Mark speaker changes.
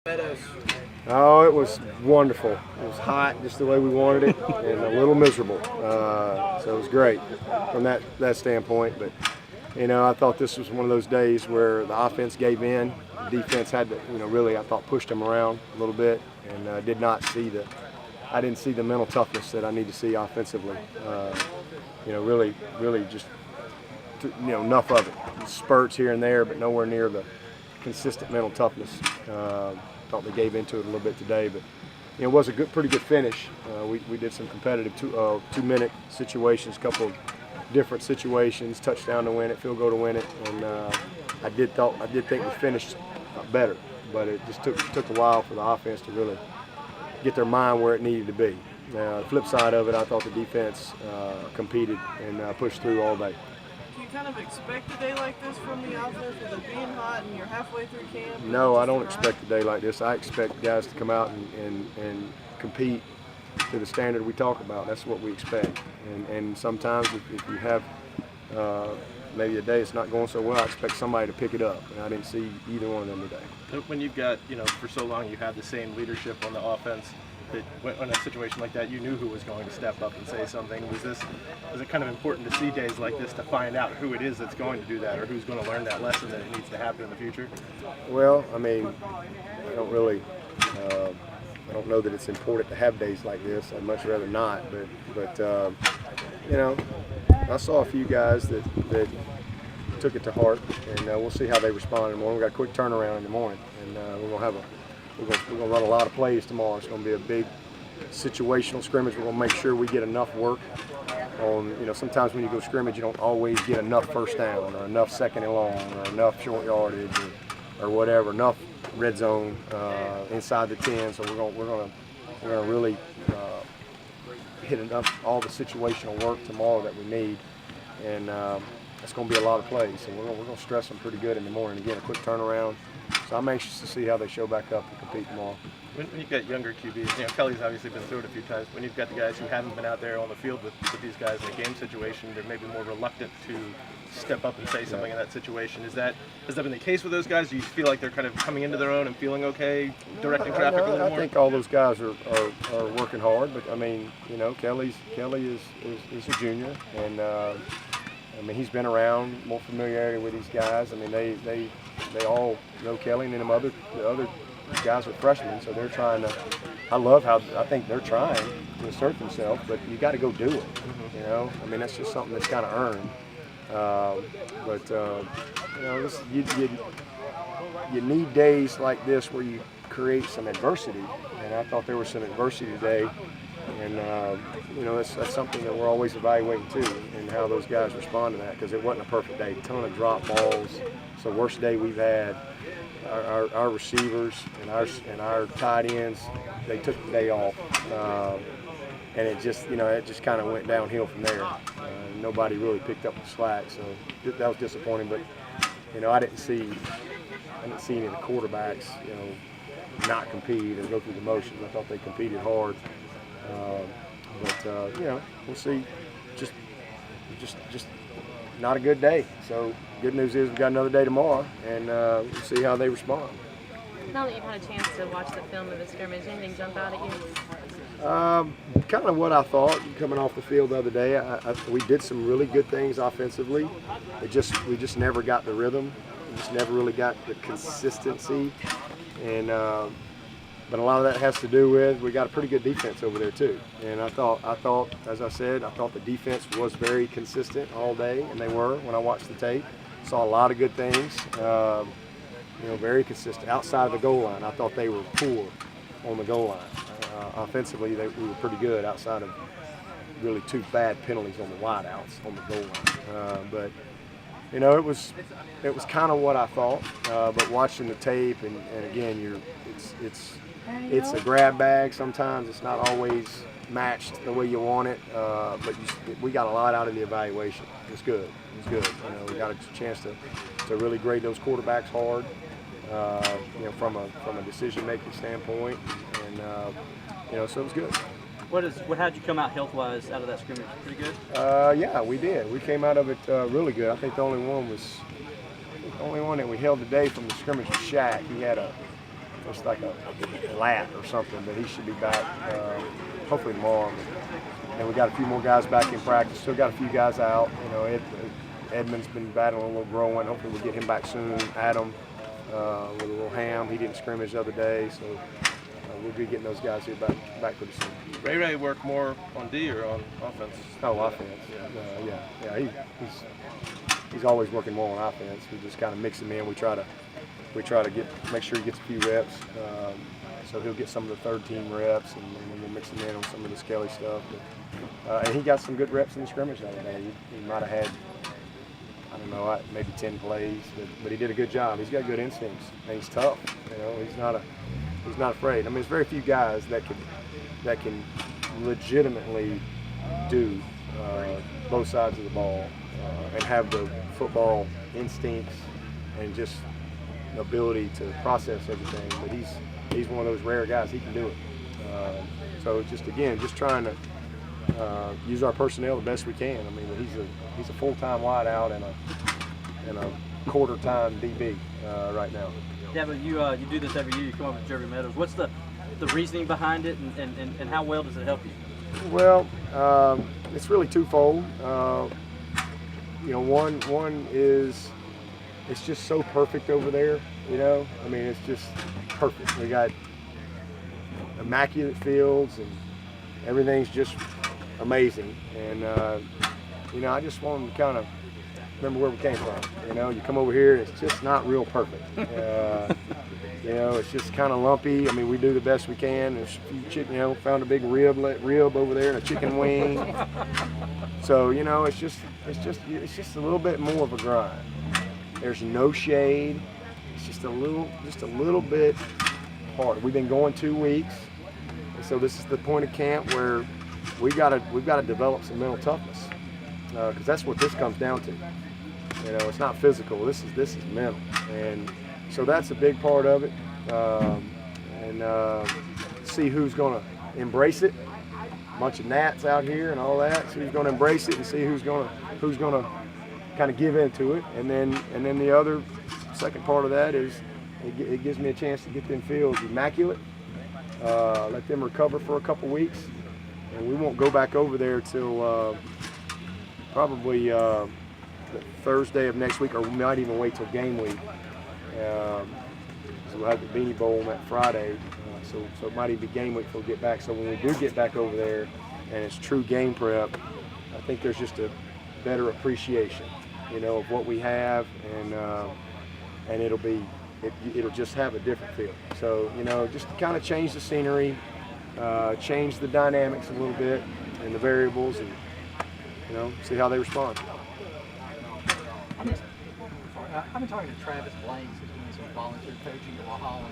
Speaker 1: Oh, it was wonderful. It was hot, just the way we wanted it, and a little miserable. So it was great from that standpoint. But I thought this was one of those days where the offense gave in, the defense had to, really, I thought, pushed them around a little bit, and I didn't see the mental toughness that I need to see offensively. Really just enough of it. Spurts here and there, but nowhere near the consistent mental toughness. Thought they gave into it a little bit today, but it was a pretty good finish. We did some competitive two-minute situations, a couple of different situations, touchdown to win it, field goal to win it, and I did think we finished better, but it just took a while for the offense to really get their mind where it needed to be. The flip side of it, I thought the defense competed and pushed through all day.
Speaker 2: Do you kind of expect a day like this from the offense with it being hot and you're halfway through camp?
Speaker 1: No, I don't expect a day like this. I expect guys to come out and compete to the standard we talk about. That's what we expect. And sometimes if you have maybe a day it's not going so well, I expect somebody to pick it up. And I didn't see either one of them today.
Speaker 3: When you've got, for so long you have the same leadership on the offense, that in a situation like that you knew who was going to step up and say something. Was it kind of important to see days like this to find out who it is that's going to do that, or who's going to learn that lesson that it needs to happen in the future?
Speaker 1: Well, I mean, I don't know that it's important to have days like this. I'd much rather not, but I saw a few guys that took it to heart, and we'll see how they respond in the morning. We got a quick turnaround in the morning, and we're gonna run a lot of plays tomorrow. It's gonna be a big situational scrimmage. We're gonna make sure we get enough work on. Sometimes when you go scrimmage, you don't always get enough first down or enough second and long or enough short yardage or whatever, enough red zone inside the 10. So we're gonna really hit enough all the situational work tomorrow that we need, and it's going to be a lot of plays. So we're going to stress them pretty good in the morning. Again, a quick turnaround. So I'm anxious to see how they show back up and compete tomorrow.
Speaker 3: When you've got younger QBs, Kelly's obviously been through it a few times. When you've got the guys who haven't been out there on the field with these guys in a game situation, they're maybe more reluctant to step up and say something in that situation. Has that been the case with those guys? Do you feel like they're kind of coming into their own and feeling okay, directing traffic a little more?
Speaker 1: I think all those guys are working hard, but I mean, Kelly is a junior, and he's been around, more familiarity with these guys. I mean, they all know Kelly, and then the other guys are freshmen, so they're trying to. I think they're trying to assert themselves, but you got to go do it. I mean, that's just something that's kind of earned. You need days like this where you create some adversity, and I thought there was some adversity today. And that's something that we're always evaluating too, and how those guys respond to that, because it wasn't a perfect day. A ton of drop balls. It's the worst day we've had. Our receivers and our tight ends, they took the day off, and it just kind of went downhill from there. Nobody really picked up the slack, so that was disappointing. But I didn't see any of the quarterbacks not compete or go through the motions. I thought they competed hard. We'll see. Just not a good day. So good news is we got another day tomorrow, and we'll see how they respond.
Speaker 4: Now that you've had a chance to watch the film of the scrimmage, anything jump out at you?
Speaker 1: Kind of what I thought coming off the field the other day. We did some really good things offensively. We just never got the rhythm. We just never really got the consistency, and. But a lot of that has to do with we got a pretty good defense over there too. And I thought, as I said, I thought the defense was very consistent all day, and they were when I watched the tape. Saw a lot of good things, very consistent. Outside of the goal line, I thought they were poor on the goal line. Offensively, we were pretty good outside of really two bad penalties on the wideouts on the goal line. But it was kind of what I thought. But watching the tape, and again, it's a grab bag. Sometimes it's not always matched the way you want it, but we got a lot out of the evaluation. It was good. We got a chance to really grade those quarterbacks hard, from a decision-making standpoint, and so it was good.
Speaker 5: How'd you come out health-wise out of that scrimmage? Pretty good?
Speaker 1: Yeah, we did. We came out of it really good. I think the only one that we held today from the scrimmage was Shaq. He had a just like a lat or something, but he should be back hopefully tomorrow. And we got a few more guys back in practice. Still got a few guys out. You know, Edmund's been battling a little growing. Hopefully we'll get him back soon. Adam with a little ham. He didn't scrimmage the other day, so we'll be getting those guys here back pretty soon.
Speaker 3: Ray work more on D or on offense?
Speaker 1: Oh, offense. Yeah. He's always working more on offense. We just kind of mix him in. We try to make sure he gets a few reps. So he'll get some of the third team reps, and then we'll mix him in on some of the Skelly stuff. But, and he got some good reps in the scrimmage the other day. He might have had, I don't know, maybe 10 plays, but he did a good job. He's got good instincts, and he's tough. You know, he's not afraid. I mean, there's very few guys that can legitimately do both sides of the ball and have the football instincts and just the ability to process everything. But he's one of those rare guys. He can do it. So just trying to use our personnel the best we can. I mean, he's a full-time wideout and a quarter-time DB right now.
Speaker 5: Yeah, but you do this every year. You come up with Jeremy Meadows. What's the reasoning behind it, and how well does it help you?
Speaker 1: Well, it's really twofold. You know, one is it's just so perfect over there. You know, I mean, it's just perfect. We got immaculate fields and everything's just amazing. And you know, I just want them to kind of remember where we came from. You know, you come over here and it's just not real perfect. You know, it's just kind of lumpy. I mean, we do the best we can. There's a few chicken, you know, found a big rib over there and a chicken wing. So, you know, it's just a little bit more of a grind. There's no shade. It's just a little bit hard. We've been going 2 weeks, and so this is the point of camp where we've got to develop some mental toughness, because that's what this comes down to. You know, it's not physical. This is mental, and so that's a big part of it. And see who's going to embrace it. A bunch of gnats out here and all that. So who's going to embrace it and see who's going to kind of give into it. And then the other second part of that is it gives me a chance to get them fields immaculate. Let them recover for a couple weeks, and we won't go back over there till probably the Thursday of next week, or we might even wait till game week. So we'll have the Beanie Bowl on that Friday, so it might even be game week till we get back. So when we do get back over there and it's true game prep, I think there's just a better appreciation, you know, of what we have, and it'll just have a different feel. So, you know, just kind of change the scenery, change the dynamics a little bit and the variables, and, you know, see how they respond.
Speaker 6: I've been talking to Travis Blanks, who's doing some volunteer coaching at Walhalla.